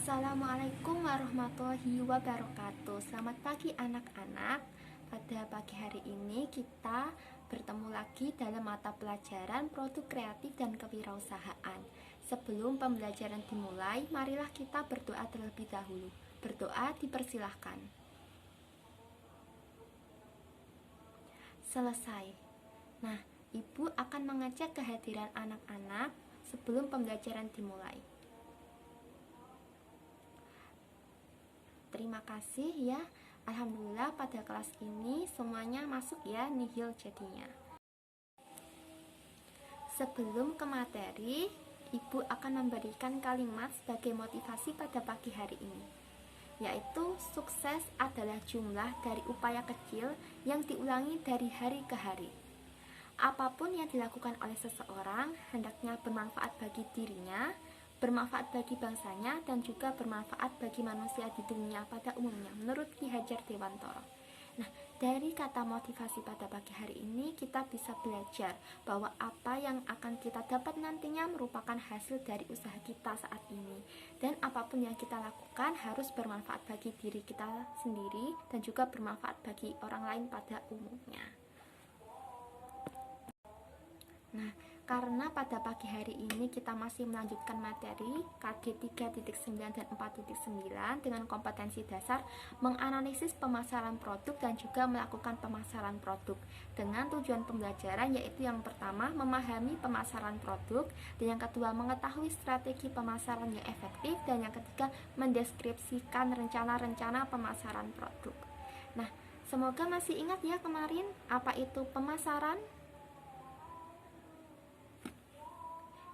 Assalamualaikum warahmatullahi wabarakatuh. Selamat pagi anak-anak. Pada pagi hari ini kita bertemu lagi dalam mata pelajaran produk kreatif dan kewirausahaan. Sebelum pembelajaran dimulai, marilah kita berdoa terlebih dahulu. Berdoa dipersilahkan. Selesai. Nah, Ibu akan mengajak kehadiran anak-anak sebelum pembelajaran dimulai. Terima kasih ya. Alhamdulillah pada kelas ini semuanya masuk ya, nihil jadinya. Sebelum ke materi, Ibu akan memberikan kalimat sebagai motivasi pada pagi hari ini, yaitu sukses adalah jumlah dari upaya kecil yang diulangi dari hari ke hari. Apapun yang dilakukan oleh seseorang hendaknya bermanfaat bagi dirinya, bermanfaat bagi bangsanya, dan juga bermanfaat bagi manusia di dunia pada umumnya, menurut Ki Hajar Dewantara. Nah, dari kata motivasi pada pagi hari ini kita bisa belajar bahwa apa yang akan kita dapat nantinya merupakan hasil dari usaha kita saat ini, dan apapun yang kita lakukan harus bermanfaat bagi diri kita sendiri dan juga bermanfaat bagi orang lain pada umumnya. Nah, karena pada pagi hari ini kita masih melanjutkan materi KG 3.9 dan 4.9 dengan kompetensi dasar menganalisis pemasaran produk dan juga melakukan pemasaran produk, dengan tujuan pembelajaran yaitu yang pertama memahami pemasaran produk, dan yang kedua mengetahui strategi pemasaran yang efektif, dan yang ketiga mendeskripsikan rencana-rencana pemasaran produk. Nah, semoga masih ingat ya kemarin apa itu pemasaran.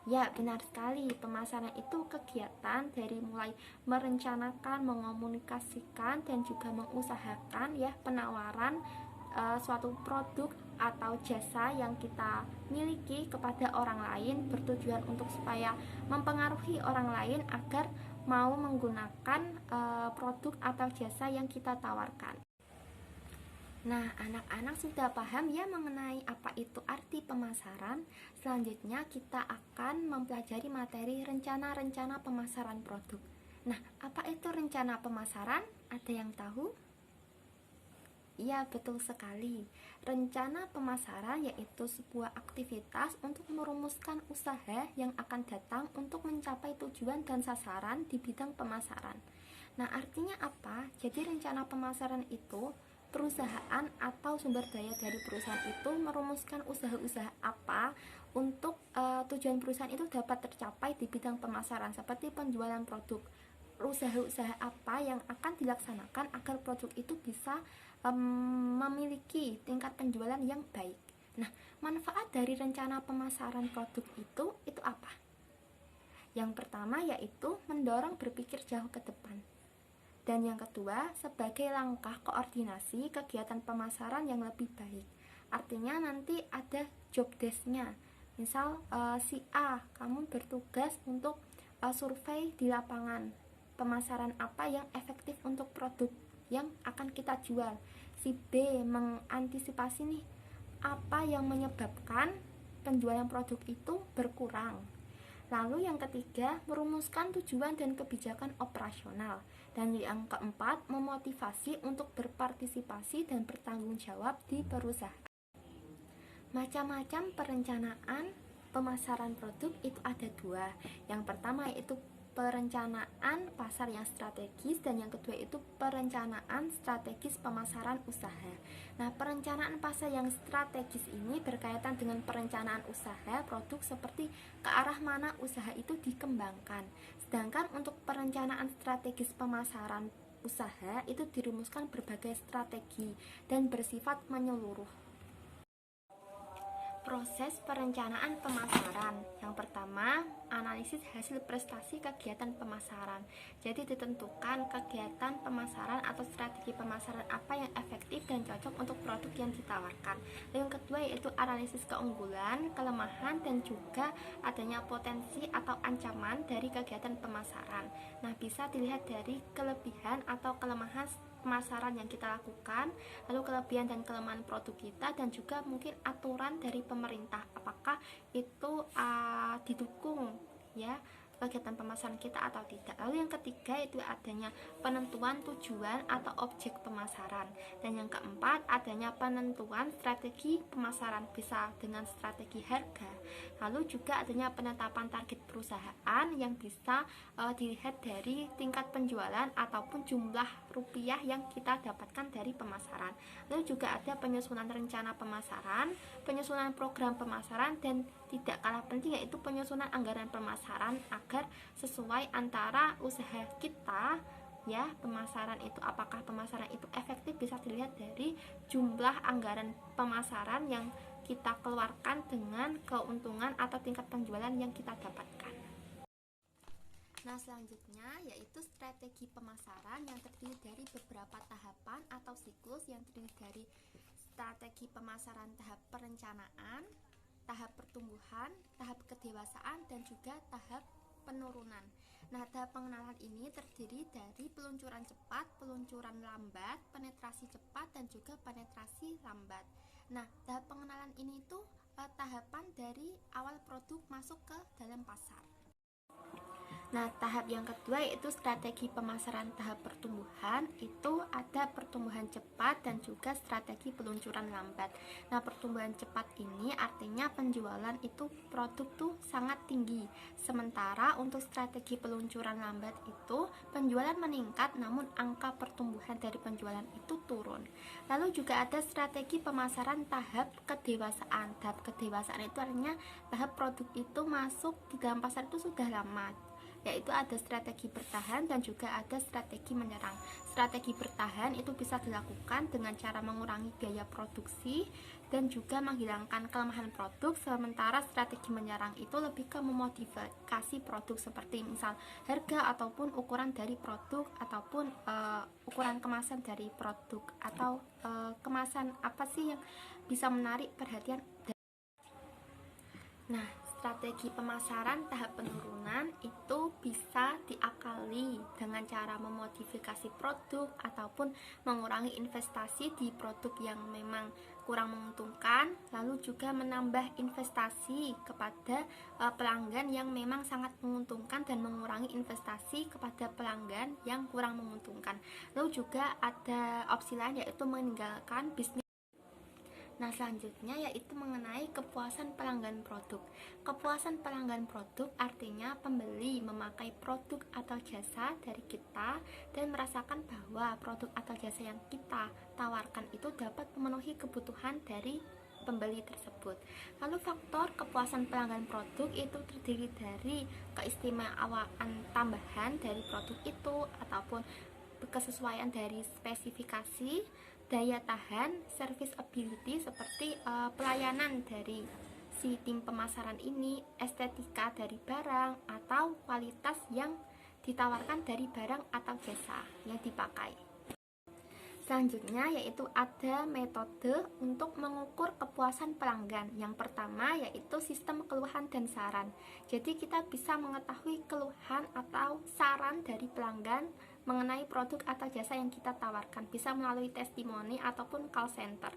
Ya, benar sekali. Pemasaran itu kegiatan dari mulai merencanakan, mengomunikasikan, dan juga mengusahakan ya penawaran suatu produk atau jasa yang kita miliki kepada orang lain, bertujuan untuk supaya mempengaruhi orang lain agar mau menggunakan produk atau jasa yang kita tawarkan. Nah, anak-anak sudah paham ya mengenai apa itu arti pemasaran. Selanjutnya kita akan mempelajari materi rencana-rencana pemasaran produk. Nah, apa itu rencana pemasaran? Ada yang tahu? Iya, betul sekali. Rencana pemasaran yaitu sebuah aktivitas untuk merumuskan usaha yang akan datang untuk mencapai tujuan dan sasaran di bidang pemasaran. Nah, artinya apa? Jadi rencana pemasaran itu perusahaan atau sumber daya dari perusahaan itu merumuskan usaha-usaha apa untuk tujuan perusahaan itu dapat tercapai di bidang pemasaran, seperti penjualan produk. Usaha-usaha apa yang akan dilaksanakan agar produk itu bisa memiliki tingkat penjualan yang baik. Nah, manfaat dari rencana pemasaran produk itu apa? Yang pertama yaitu mendorong berpikir jauh ke depan. Dan yang kedua, sebagai langkah koordinasi kegiatan pemasaran yang lebih baik. Artinya nanti ada job desk-nya. Misal si A, kamu bertugas untuk survei di lapangan pemasaran apa yang efektif untuk produk yang akan kita jual. Si B mengantisipasi nih apa yang menyebabkan penjualan produk itu berkurang. Lalu yang ketiga, merumuskan tujuan dan kebijakan operasional. Dan yang keempat, memotivasi untuk berpartisipasi dan bertanggung jawab di perusahaan. Macam-macam perencanaan pemasaran produk itu ada dua. Yang pertama yaitu perencanaan pasar yang strategis, dan yang kedua itu perencanaan strategis pemasaran usaha. Nah, perencanaan pasar yang strategis ini berkaitan dengan perencanaan usaha produk seperti ke arah mana usaha itu dikembangkan. Sedangkan untuk perencanaan strategis pemasaran usaha itu dirumuskan berbagai strategi dan bersifat menyeluruh. Proses perencanaan pemasaran. Yang pertama, analisis hasil prestasi kegiatan pemasaran. Jadi ditentukan kegiatan pemasaran atau strategi pemasaran apa yang efektif dan cocok untuk produk yang ditawarkan. Yang kedua yaitu analisis keunggulan, kelemahan, dan juga adanya potensi atau ancaman dari kegiatan pemasaran. Nah, bisa dilihat dari kelebihan atau kelemahan pemasaran yang kita lakukan, lalu kelebihan dan kelemahan produk kita, dan juga mungkin aturan dari pemerintah apakah itu didukung ya kegiatan pemasaran kita atau tidak. Lalu yang ketiga itu adanya penentuan tujuan atau objek pemasaran. Dan yang keempat adanya penentuan strategi pemasaran, bisa dengan strategi harga. Lalu juga adanya penetapan target perusahaan yang bisa dilihat dari tingkat penjualan ataupun jumlah rupiah yang kita dapatkan dari pemasaran. Lalu juga ada penyusunan rencana pemasaran, penyusunan program pemasaran, dan tidak kalah penting yaitu penyusunan anggaran pemasaran agar sesuai antara usaha kita ya pemasaran itu, apakah pemasaran itu efektif bisa dilihat dari jumlah anggaran pemasaran yang kita keluarkan dengan keuntungan atau tingkat penjualan yang kita dapatkan. Nah, selanjutnya yaitu strategi pemasaran yang terdiri dari beberapa tahapan atau siklus yang terdiri dari strategi pemasaran tahap perencanaan, tahap pertumbuhan, tahap kedewasaan, dan juga tahap penurunan. Nah, tahap pengenalan ini terdiri dari peluncuran cepat, peluncuran lambat, penetrasi cepat, dan juga penetrasi lambat. Nah, tahap pengenalan ini tuh tahapan dari awal produk masuk ke dalam pasar. Nah, tahap yang kedua yaitu strategi pemasaran tahap pertumbuhan. Itu ada pertumbuhan cepat dan juga strategi peluncuran lambat. Nah, pertumbuhan cepat ini artinya penjualan itu produk tuh sangat tinggi. Sementara untuk strategi peluncuran lambat itu penjualan meningkat namun angka pertumbuhan dari penjualan itu turun. Lalu juga ada strategi pemasaran tahap kedewasaan. Tahap kedewasaan itu artinya tahap produk itu masuk di dalam pasar itu sudah lama, yaitu ada strategi bertahan dan juga ada strategi menyerang. Strategi bertahan itu bisa dilakukan dengan cara mengurangi biaya produksi dan juga menghilangkan kelemahan produk, sementara strategi menyerang itu lebih ke memodifikasi produk seperti misal harga ataupun ukuran dari produk ataupun ukuran kemasan dari produk atau kemasan apa sih yang bisa menarik perhatian. Nah, strategi pemasaran tahap penurunan itu bisa diakali dengan cara memodifikasi produk ataupun mengurangi investasi di produk yang memang kurang menguntungkan, lalu juga menambah investasi kepada pelanggan yang memang sangat menguntungkan dan mengurangi investasi kepada pelanggan yang kurang menguntungkan. Lalu juga ada opsi lain yaitu meninggalkan bisnis. Nah, selanjutnya yaitu mengenai kepuasan pelanggan produk. Kepuasan pelanggan produk artinya pembeli memakai produk atau jasa dari kita dan merasakan bahwa produk atau jasa yang kita tawarkan itu dapat memenuhi kebutuhan dari pembeli tersebut. Lalu faktor kepuasan pelanggan produk itu terdiri dari keistimewaan tambahan dari produk itu ataupun kesesuaian dari spesifikasi, daya tahan, service ability seperti pelayanan dari si tim pemasaran ini, estetika dari barang, atau kualitas yang ditawarkan dari barang atau jasa yang dipakai. Selanjutnya yaitu ada metode untuk mengukur kepuasan pelanggan. Yang pertama yaitu sistem keluhan dan saran. Jadi kita bisa mengetahui keluhan atau saran dari pelanggan mengenai produk atau jasa yang kita tawarkan, bisa melalui testimoni ataupun call center.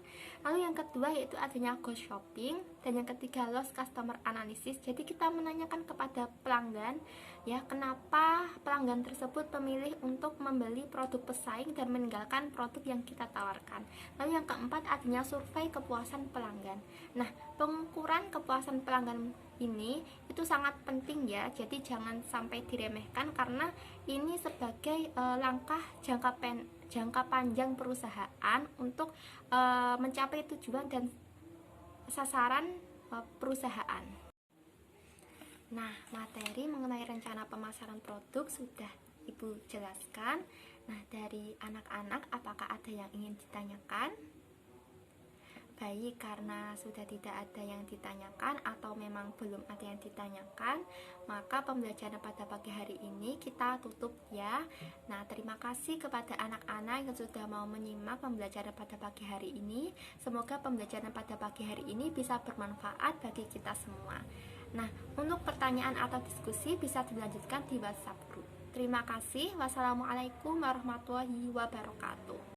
Lalu yang kedua yaitu adanya ghost shopping, dan yang ketiga lost customer analysis. Jadi kita menanyakan kepada pelanggan ya kenapa pelanggan tersebut memilih untuk membeli produk pesaing dan meninggalkan produk yang kita tawarkan. Lalu yang keempat adanya survei kepuasan pelanggan. Nah, pengukuran kepuasan pelanggan ini itu sangat penting ya, jadi jangan sampai diremehkan karena ini sebagai langkah jangka panjang perusahaan untuk mencapai tujuan dan sasaran perusahaan. Nah, materi mengenai rencana pemasaran produk sudah Ibu jelaskan. Nah, dari anak-anak apakah ada yang ingin ditanyakan? Baik, karena sudah tidak ada yang ditanyakan atau memang belum ada yang ditanyakan, maka pembelajaran pada pagi hari ini kita tutup ya. Nah, terima kasih kepada anak-anak yang sudah mau menyimak pembelajaran pada pagi hari ini. Semoga pembelajaran pada pagi hari ini bisa bermanfaat bagi kita semua. Nah, untuk pertanyaan atau diskusi bisa dilanjutkan di WhatsApp group. Terima kasih. Wassalamualaikum warahmatullahi wabarakatuh.